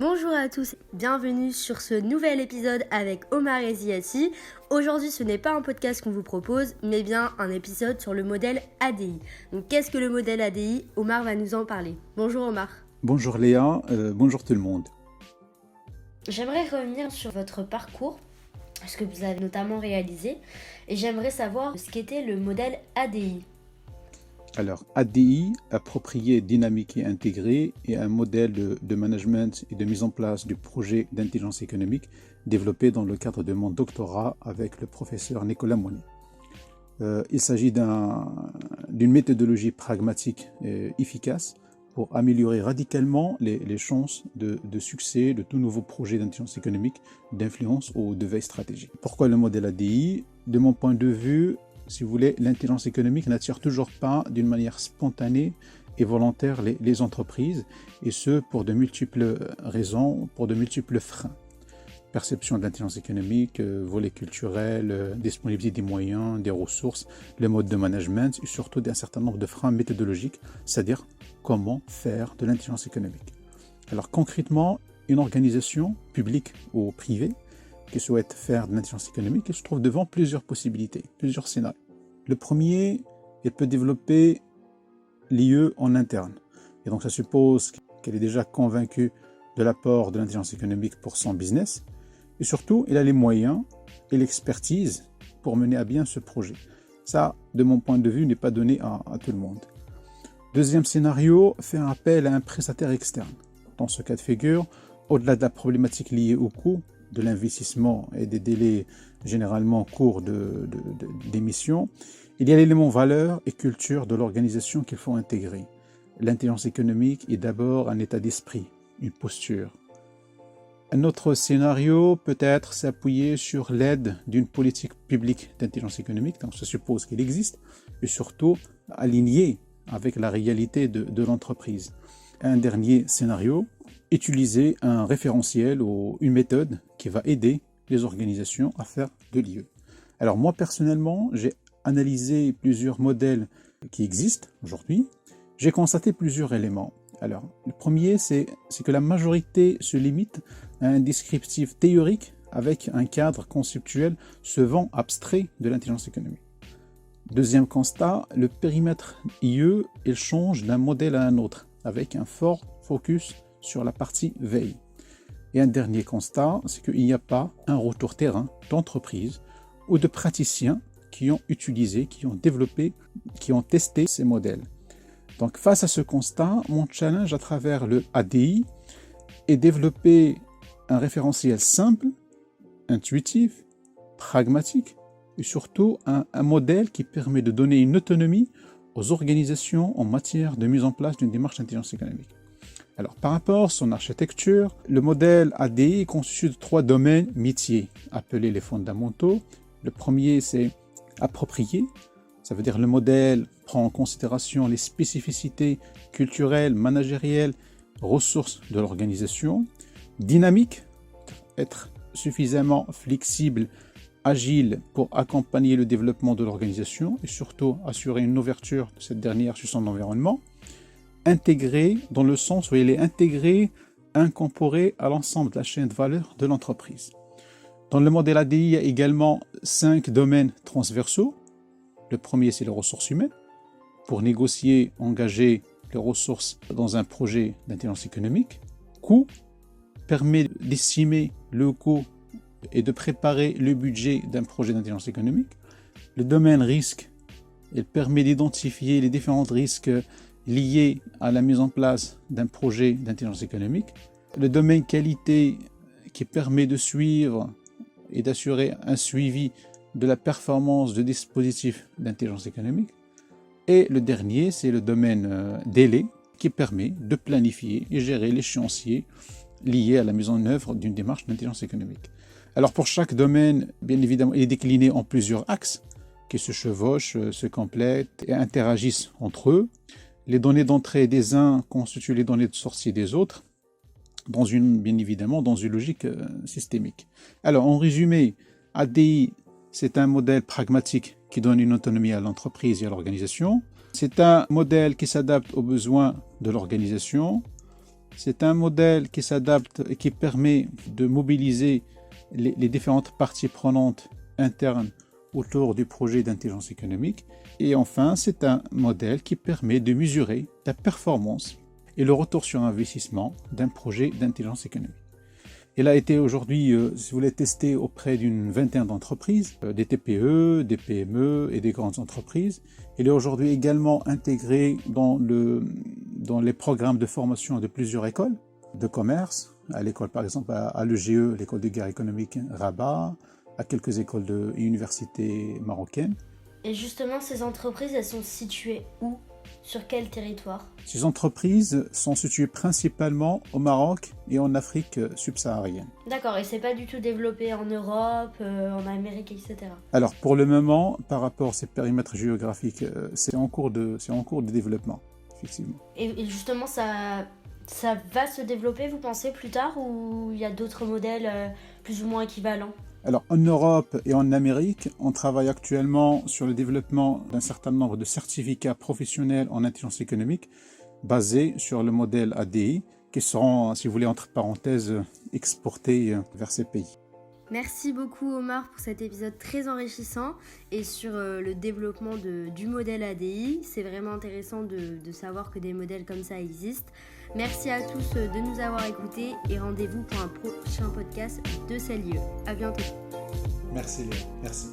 Bonjour à tous, bienvenue sur ce nouvel épisode avec Omar et Ziati. Aujourd'hui, ce n'est pas un podcast qu'on vous propose, mais bien un épisode sur le modèle ADI. Donc, qu'est-ce que le modèle ADI? Omar va nous en parler. Bonjour Omar. Bonjour Léa, bonjour tout le monde. J'aimerais revenir sur votre parcours, ce que vous avez notamment réalisé, et j'aimerais savoir ce qu'était le modèle ADI. Alors, ADI, approprié, dynamique et intégré, est un modèle de management et de mise en place du projet d'intelligence économique développé dans le cadre de mon doctorat avec le professeur Nicolas Monet. Il s'agit d'une méthodologie pragmatique et efficace pour améliorer radicalement les chances de succès de tout nouveau projet d'intelligence économique, d'influence ou de veille stratégique. Pourquoi le modèle ADI? De mon point de vue, si vous voulez, l'intelligence économique n'attire toujours pas d'une manière spontanée et volontaire les entreprises, et ce pour de multiples raisons, pour de multiples freins. Perception de l'intelligence économique, volet culturel, disponibilité des moyens, des ressources, le mode de management, et surtout d'un certain nombre de freins méthodologiques, c'est-à-dire comment faire de l'intelligence économique. Alors concrètement, une organisation publique ou privée qui souhaite faire de l'intelligence économique, elle se trouve devant plusieurs possibilités, plusieurs scénarios. Le premier, elle peut développer l'IE en interne. Et donc ça suppose qu'elle est déjà convaincue de l'apport de l'intelligence économique pour son business. Et surtout, elle a les moyens et l'expertise pour mener à bien ce projet. Ça, de mon point de vue, n'est pas donné à tout le monde. Deuxième scénario, faire appel à un prestataire externe. Dans ce cas de figure, au-delà de la problématique liée au coût, de l'investissement et des délais généralement courts d'émission, il y a l'élément valeur et culture de l'organisation qu'il faut intégrer. L'intelligence économique est d'abord un état d'esprit, une posture. Un autre scénario peut être s'appuyer sur l'aide d'une politique publique d'intelligence économique, donc ça suppose qu'elle existe, et surtout alignée avec la réalité de l'entreprise. Un dernier scénario, utiliser un référentiel ou une méthode qui va aider les organisations à faire de l'IE. Alors moi personnellement, j'ai analysé plusieurs modèles qui existent aujourd'hui. J'ai constaté plusieurs éléments. Alors le premier, c'est que la majorité se limite à un descriptif théorique avec un cadre conceptuel se vend abstrait de l'intelligence économique. Deuxième constat, le périmètre IE, il change d'un modèle à un autre avec un fort focus sur la partie veille. Et un dernier constat, c'est qu'il n'y a pas un retour terrain d'entreprises ou de praticiens qui ont utilisé, qui ont développé, qui ont testé ces modèles. Donc face à ce constat, mon challenge à travers le ADI est développer un référentiel simple, intuitif, pragmatique et surtout un modèle qui permet de donner une autonomie aux organisations en matière de mise en place d'une démarche d'intelligence économique. Alors, par rapport à son architecture, le modèle ADI est constitué de 3 domaines métiers, appelés les fondamentaux. Le premier, c'est approprié. Ça veut dire le modèle prend en considération les spécificités culturelles, managérielles, ressources de l'organisation. Dynamique, être suffisamment flexible, agile pour accompagner le développement de l'organisation et surtout assurer une ouverture de cette dernière sur son environnement. Intégré dans le sens où il est intégré, incorporé à l'ensemble de la chaîne de valeur de l'entreprise. Dans le modèle ADI, il y a également 5 domaines transversaux. Le premier, c'est les ressources humaines. Pour négocier, engager les ressources dans un projet d'intelligence économique. Coût permet d'estimer le coût et de préparer le budget d'un projet d'intelligence économique. Le domaine risque, il permet d'identifier les différents risques liés à la mise en place d'un projet d'intelligence économique. Le domaine qualité qui permet de suivre et d'assurer un suivi de la performance de dispositifs d'intelligence économique. Et le dernier, c'est le domaine délai qui permet de planifier et gérer l'échéancier lié à la mise en œuvre d'une démarche d'intelligence économique. Alors pour chaque domaine, bien évidemment, il est décliné en plusieurs axes qui se chevauchent, se complètent et interagissent entre eux. Les données d'entrée des uns constituent les données de sortie des autres, bien évidemment dans une logique systémique. Alors en résumé, ADI, c'est un modèle pragmatique qui donne une autonomie à l'entreprise et à l'organisation. C'est un modèle qui s'adapte aux besoins de l'organisation. C'est un modèle qui s'adapte et qui permet de mobiliser les différentes parties prenantes internes autour du projet d'intelligence économique. Et enfin, c'est un modèle qui permet de mesurer la performance et le retour sur investissement d'un projet d'intelligence économique. Il a été aujourd'hui, si vous voulez, testé auprès d'une vingtaine d'entreprises, des TPE, des PME et des grandes entreprises. Il est aujourd'hui également intégré dans les programmes de formation de plusieurs écoles de commerce, à l'école par exemple à l'EGE, l'école de guerre économique Rabat, à quelques écoles et universités marocaines. Et justement, ces entreprises, elles sont situées où ? Sur quel territoire ? Ces entreprises sont situées principalement au Maroc et en Afrique subsaharienne. D'accord, et c'est pas du tout développé en Europe, en Amérique, etc. Alors pour le moment, par rapport à ces périmètres géographiques, c'est en cours de développement, effectivement. Et justement, ça va se développer, vous pensez, plus tard, ou il y a d'autres modèles plus ou moins équivalents ? Alors en Europe et en Amérique, on travaille actuellement sur le développement d'un certain nombre de certificats professionnels en intelligence économique basés sur le modèle ADI qui seront, si vous voulez, entre parenthèses, exportés vers ces pays. Merci beaucoup Omar pour cet épisode très enrichissant et sur le développement du modèle ADI. C'est vraiment intéressant de savoir que des modèles comme ça existent. Merci à tous de nous avoir écoutés et rendez-vous pour un prochain podcast de CELIE. À bientôt. Merci Léa, merci.